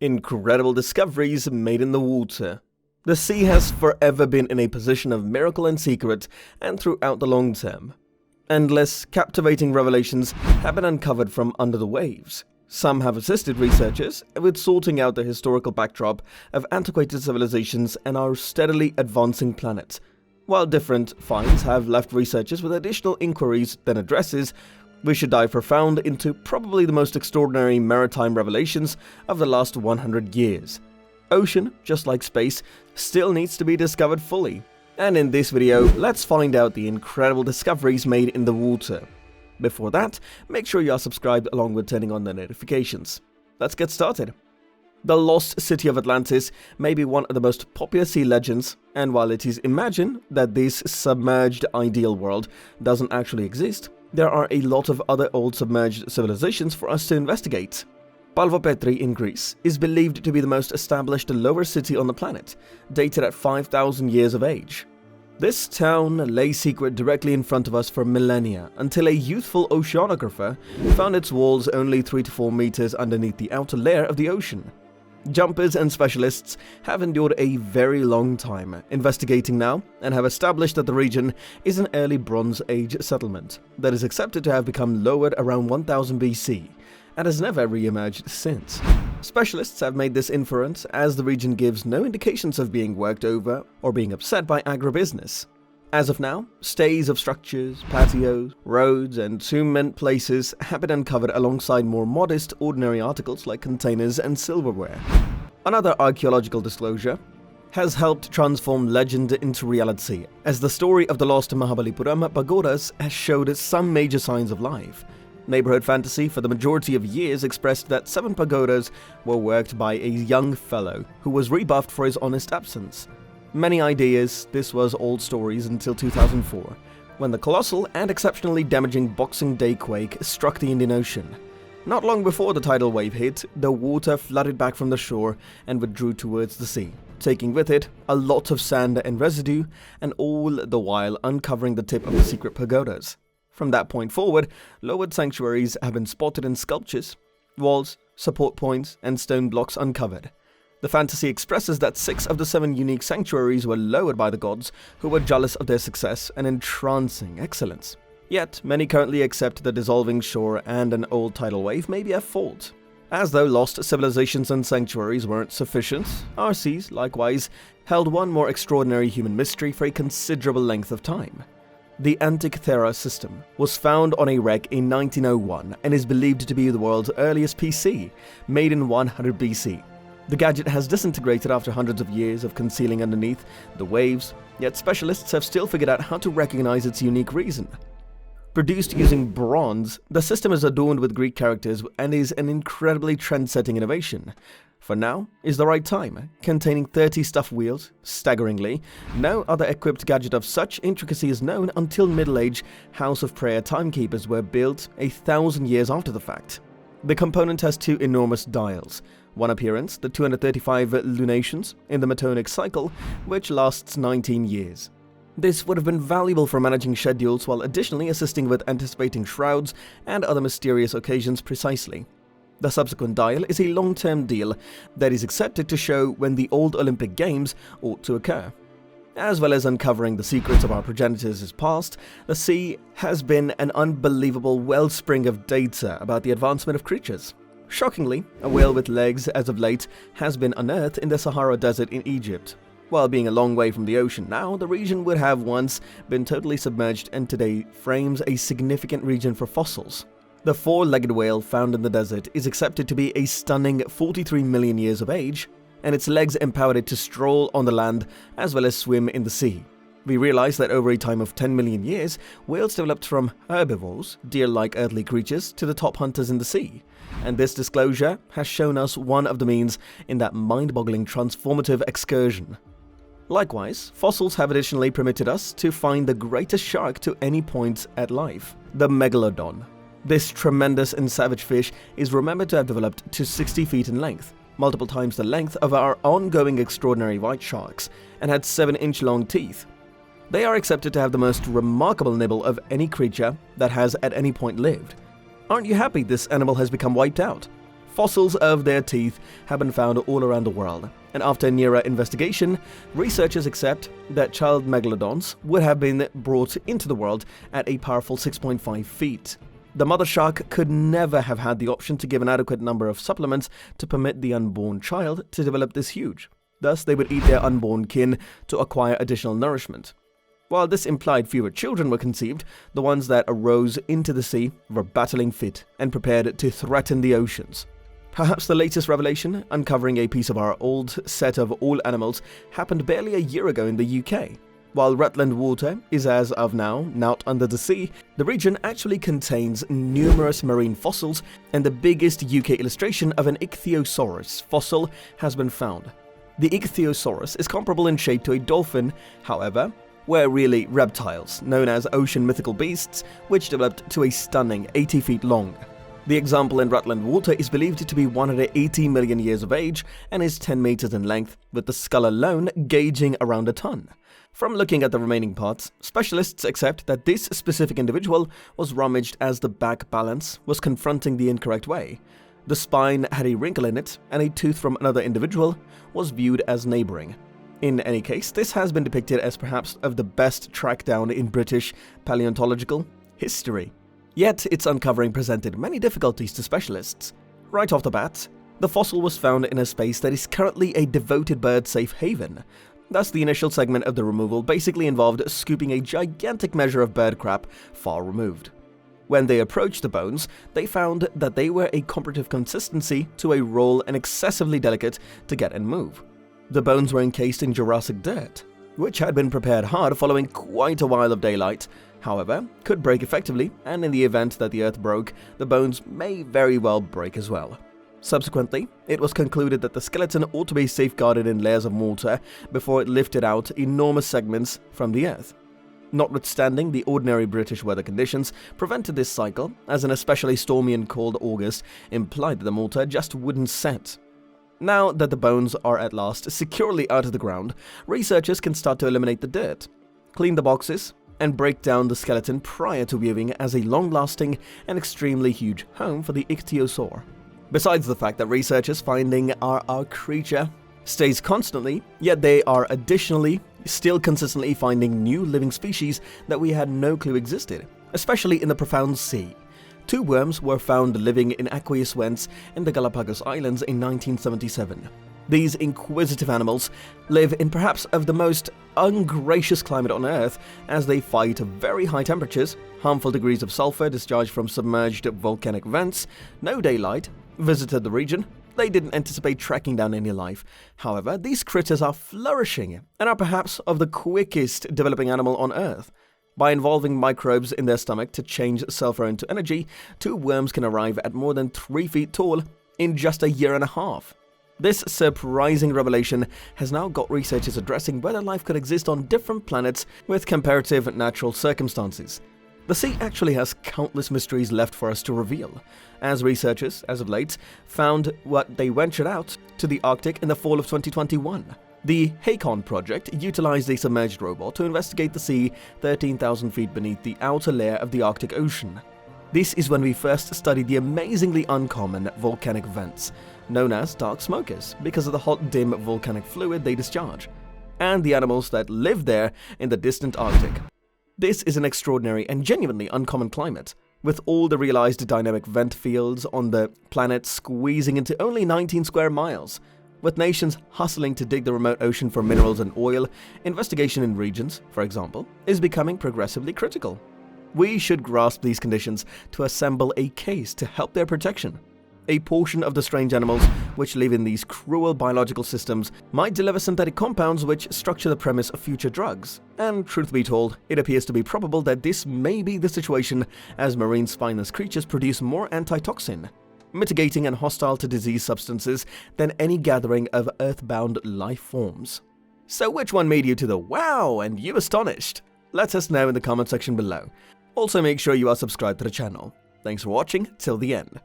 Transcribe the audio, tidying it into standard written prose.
Incredible discoveries made in the water. The sea has forever been in a position of miracle and secret, and throughout the long term. Endless, captivating revelations have been uncovered from under the waves. Some have assisted researchers with sorting out the historical backdrop of antiquated civilizations and our steadily advancing planet, while different finds have left researchers with additional inquiries than addresses. We should dive profound into probably the most extraordinary maritime revelations of the last 100 years. Ocean, just like space, still needs to be discovered fully. And in this video, let's find out the incredible discoveries made in the water. Before that, make sure you are subscribed along with turning on the notifications. Let's get started. The lost city of Atlantis may be one of the most popular sea legends, and while it is imagined that this submerged ideal world doesn't actually exist, there are a lot of other old submerged civilizations for us to investigate. Palvopetri in Greece is believed to be the most established lower city on the planet, dated at 5,000 years of age. This town lay secret directly in front of us for millennia, until a youthful oceanographer found its walls only 3 to 4 meters underneath the outer layer of the ocean. Jumpers and specialists have endured a very long time investigating now, and have established that the region is an early Bronze Age settlement that is accepted to have become lowered around 1000 BC and has never re-emerged since. Specialists have made this inference as the region gives no indications of being worked over or being upset by agribusiness. As of now, stays of structures, patios, roads, and tomb places have been uncovered alongside more modest, ordinary articles like containers and silverware. Another archaeological disclosure has helped transform legend into reality, as the story of the lost Mahabalipuram pagodas has showed some major signs of life. Neighborhood fantasy for the majority of years expressed that 7 pagodas were worked by a young fellow who was rebuffed for his honest absence. Many ideas this was old stories until 2004, when the colossal and exceptionally damaging Boxing Day quake struck the Indian Ocean. Not long before the tidal wave hit, the water flooded back from the shore and withdrew towards the sea, taking with it a lot of sand and residue, and all the while uncovering the tip of the secret pagodas. From that point forward, lowered sanctuaries have been spotted in sculptures, walls, support points, and stone blocks uncovered. The fantasy expresses that 6 of the 7 unique sanctuaries were lowered by the gods, who were jealous of their success and entrancing excellence. Yet, many currently accept the dissolving shore and an old tidal wave may be at fault. As though lost civilizations and sanctuaries weren't sufficient, our seas, likewise, held one more extraordinary human mystery for a considerable length of time. The Antikythera system was found on a wreck in 1901 and is believed to be the world's earliest PC, made in 100 BC. The gadget has disintegrated after hundreds of years of concealing underneath the waves, yet specialists have still figured out how to recognize its unique reason. Produced using bronze, the system is adorned with Greek characters and is an incredibly trend-setting innovation. For now is the right time, containing 30 stuffed wheels. Staggeringly, no other equipped gadget of such intricacy is known until Middle Age House of Prayer timekeepers were built 1,000 years after the fact. The component has 2 enormous dials. One appearance, the 235 lunations in the Metonic cycle, which lasts 19 years. This would have been valuable for managing schedules while additionally assisting with anticipating shrouds and other mysterious occasions precisely. The subsequent dial is a long-term deal that is accepted to show when the old Olympic Games ought to occur. As well as uncovering the secrets of our progenitors' past, the sea has been an unbelievable wellspring of data about the advancement of creatures. Shockingly, a whale with legs as of late has been unearthed in the Sahara Desert in Egypt. While being a long way from the ocean now, the region would have once been totally submerged and today frames a significant region for fossils. The 4-legged whale found in the desert is accepted to be a stunning 43 million years of age, and its legs empowered it to stroll on the land as well as swim in the sea. We realize that over a time of 10 million years, whales developed from herbivores, deer-like earthly creatures, to the top hunters in the sea. And this disclosure has shown us one of the means in that mind-boggling transformative excursion. Likewise, fossils have additionally permitted us to find the greatest shark to any point at life, the Megalodon. This tremendous and savage fish is remembered to have developed to 60 feet in length, multiple times the length of our ongoing extraordinary white sharks, and had 7-inch long teeth. They are accepted to have the most remarkable nibble of any creature that has at any point lived. Aren't you happy this animal has become wiped out? Fossils of their teeth have been found all around the world, and after nearer investigation, researchers accept that child megalodons would have been brought into the world at a powerful 6.5 feet. The mother shark could never have had the option to give an adequate number of supplements to permit the unborn child to develop this huge. Thus, they would eat their unborn kin to acquire additional nourishment. While this implied fewer children were conceived, the ones that arose into the sea were battling fit and prepared to threaten the oceans. Perhaps the latest revelation, uncovering a piece of our old set of all animals, happened barely a year ago in the UK. While Rutland Water is as of now not under the sea, the region actually contains numerous marine fossils, and the biggest UK illustration of an ichthyosaurus fossil has been found. The ichthyosaurus is comparable in shape to a dolphin, however, were really reptiles, known as ocean mythical beasts, which developed to a stunning 80 feet long. The example in Rutland Water is believed to be 180 million years of age and is 10 meters in length, with the skull alone gauging around a ton. From looking at the remaining parts, specialists accept that this specific individual was rummaged as the back balance was confronting the incorrect way. The spine had a wrinkle in it, and a tooth from another individual was viewed as neighboring. In any case, this has been depicted as perhaps of the best track down in British paleontological history. Yet, its uncovering presented many difficulties to specialists. Right off the bat, the fossil was found in a space that is currently a devoted bird safe haven. Thus, the initial segment of the removal basically involved scooping a gigantic measure of bird crap far removed. When they approached the bones, they found that they were a comparative consistency to a roll and excessively delicate to get and move. The bones were encased in Jurassic dirt, which had been prepared hard following quite a while of daylight, however, could break effectively, and in the event that the earth broke, the bones may very well break as well. Subsequently, it was concluded that the skeleton ought to be safeguarded in layers of mortar before it lifted out enormous segments from the earth. Notwithstanding, the ordinary British weather conditions prevented this cycle, as an especially stormy and cold August implied that the mortar just wouldn't set. Now that the bones are at last securely out of the ground, researchers can start to eliminate the dirt, clean the boxes, and break down the skeleton prior to viewing as a long-lasting and extremely huge home for the ichthyosaur. Besides the fact that researchers finding our creature stays constantly, yet they are additionally still consistently finding new living species that we had no clue existed, especially in the profound sea. 2 worms were found living in aqueous vents in the Galapagos Islands in 1977. These inquisitive animals live in perhaps of the most ungracious climate on Earth, as they fight very high temperatures, harmful degrees of sulfur discharged from submerged volcanic vents, no daylight, visited the region. They didn't anticipate tracking down any life. However, these critters are flourishing and are perhaps of the quickest developing animal on Earth. By involving microbes in their stomach to change sulfur into energy, 2 worms can arrive at more than 3 feet tall in just a year and a half. This surprising revelation has now got researchers addressing whether life could exist on different planets with comparative natural circumstances. The sea actually has countless mysteries left for us to reveal, as researchers, as of late, found what they ventured out to the Arctic in the fall of 2021. The HACON project utilized a submerged robot to investigate the sea 13,000 feet beneath the outer layer of the Arctic Ocean. This is when we first studied the amazingly uncommon volcanic vents, known as dark smokers, because of the hot, dim volcanic fluid they discharge, and the animals that live there in the distant Arctic. This is an extraordinary and genuinely uncommon climate, with all the realized dynamic vent fields on the planet squeezing into only 19 square miles. With nations hustling to dig the remote ocean for minerals and oil, investigation in regions, for example, is becoming progressively critical. We should grasp these conditions to assemble a case to help their protection. A portion of the strange animals which live in these cruel biological systems might deliver synthetic compounds which structure the premise of future drugs. And truth be told, it appears to be probable that this may be the situation, as marine spineless creatures produce more antitoxin, mitigating and hostile to disease substances, than any gathering of earthbound life forms. So which one made you to the wow and you astonished? Let us know in the comment section below. Also make sure you are subscribed to the channel. Thanks for watching till the end.